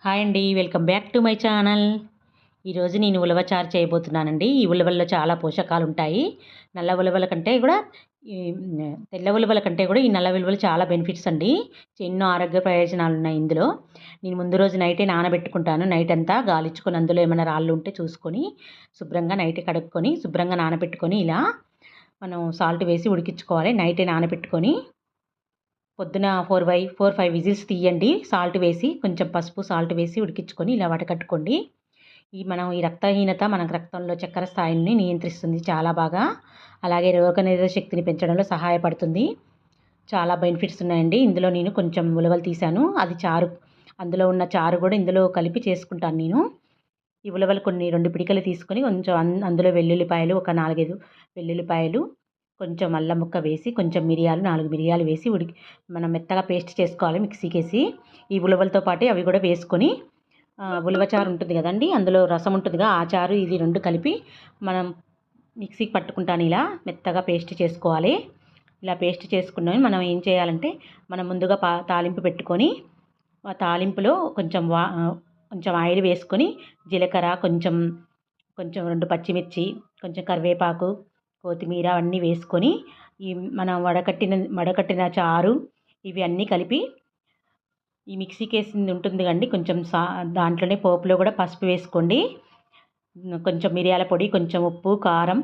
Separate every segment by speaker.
Speaker 1: Hi అండి. Welcome back to my channel. ఈరోజు నేను ఉలవ చారు చేయబోతున్నానండి. ఈ ఉలవల్లో చాలా పోషకాలు ఉంటాయి. నల్ల ఉలవల కంటే కూడా ఈ తెల్ల ఉలవల కంటే కూడా ఈ నల్ల ఉలవలు చాలా బెనిఫిట్స్ అండి. ఎన్నో ఆరోగ్య ప్రయోజనాలు ఉన్నాయి ఇందులో. నేను ముందు రోజు నైటే నానబెట్టుకుంటాను. నైట్ అంతా గాలించుకొని అందులో ఏమైనా రాళ్ళు ఉంటే చూసుకొని శుభ్రంగా నైట్ కడుక్కొని శుభ్రంగా నానబెట్టుకొని ఇలా మనం సాల్ట్ వేసి ఉడికించుకోవాలి. నైటే నానబెట్టుకొని పొద్దున 4, 5 విజిల్స్ తీయండి. సాల్ట్ వేసి కొంచెం పసుపు, సాల్ట్ వేసి ఉడికించుకొని ఇలా వడకట్టుకోండి. ఈ రక్తహీనత మనకు రక్తంలో చక్కెర స్థాయిని నియంత్రిస్తుంది చాలా బాగా. అలాగే రోగనిరోధక శక్తిని పెంచడంలో సహాయపడుతుంది. చాలా బెనిఫిట్స్ ఉన్నాయండి. ఇందులో నేను కొంచెం ఉలవలు తీశాను. అది చారు, అందులో ఉన్న చారు కూడా ఇందులో కలిపి చేసుకుంటాను నేను. ఈ ఉలవలు కొన్ని 2 పిడికలు తీసుకొని కొంచెం అందులో వెల్లుల్లిపాయలు ఒక 4, 5 వెల్లుల్లిపాయలు, కొంచెం అల్లం ముక్క వేసి, కొంచెం మిరియాలు 4 మిరియాలు వేసి మనం మెత్తగా పేస్ట్ చేసుకోవాలి మిక్సీకేసి. ఈ ఉలవలతో పాటే అవి కూడా వేసుకొని ఉలవ చారు ఉంటుంది కదండి, అందులో రసం ఉంటుందిగా, ఆ చారు ఇది 2 కలిపి మనం మిక్సీకి పట్టుకుంటాను. ఇలా మెత్తగా పేస్ట్ చేసుకోవాలి. ఇలా పేస్ట్ చేసుకున్నాం. మనం ఏం చేయాలంటే మనం ముందుగా తాలింపు పెట్టుకొని ఆ తాలింపులో కొంచెం ఆయిల్ వేసుకొని జీలకర్ర, కొంచెం 2 పచ్చిమిర్చి, కొంచెం కరివేపాకు, కొత్తిమీర అన్నీ వేసుకొని ఈ మనం వడకట్టిన చారు ఇవి అన్నీ కలిపి ఈ మిక్సీకేసింది ఉంటుంది కండి, కొంచెం దాంట్లోనే పోపులో కూడా పసుపు వేసుకోండి, కొంచెం మిరియాల పొడి, కొంచెం ఉప్పు, కారం,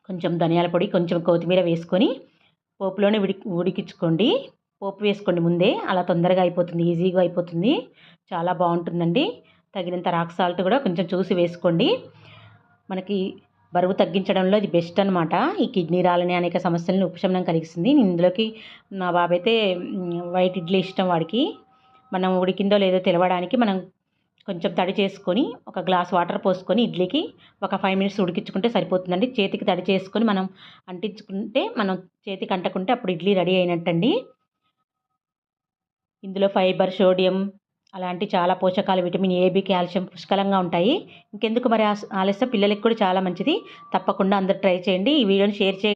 Speaker 1: కొంచెం ధనియాల పొడి, కొంచెం కొత్తిమీర వేసుకొని పోపులోనే ఉడికించుకోండి. పోపు వేసుకోండి ముందే, అలా తొందరగా అయిపోతుంది, ఈజీగా అయిపోతుంది, చాలా బాగుంటుందండి. తగినంత రాక్ సాల్ట్ కూడా కొంచెం చూసి వేసుకోండి. మనకి బరువు తగ్గించడంలో ఇది బెస్ట్ అనమాట. ఈ కిడ్నీ రాలని అనేక సమస్యలను ఉపశమనం కలిగిస్తుంది. ఇందులోకి మా బాబు అయితే వైట్ ఇడ్లీ ఇష్టం వాడికి. మనం ఉడికిందో లేదో తెలవడానికి మనం కొంచెం తడి చేసుకొని ఒక గ్లాస్ వాటర్ పోసుకొని ఇడ్లీకి ఒక 5 మినిట్స్ ఉడికించుకుంటే సరిపోతుందండి. చేతికి తడి చేసుకొని మనం అంటించుకుంటే, మనం చేతికి అంటకుంటే అప్పుడు ఇడ్లీ రెడీ అయినట్టండి. ఇందులో ఫైబర్, సోడియం అలాంటి చాలా పోషకాలు, విటమిన్ ఏ, బి, కాల్షియం పుష్కలంగా ఉంటాయి. ఇంకెందుకు మరి ఆలస్యం, పిల్లలకి కూడా చాలా మంచిది. తప్పకుండా అందరూ ట్రై చేయండి. ఈ వీడియోని షేర్ చేయండి.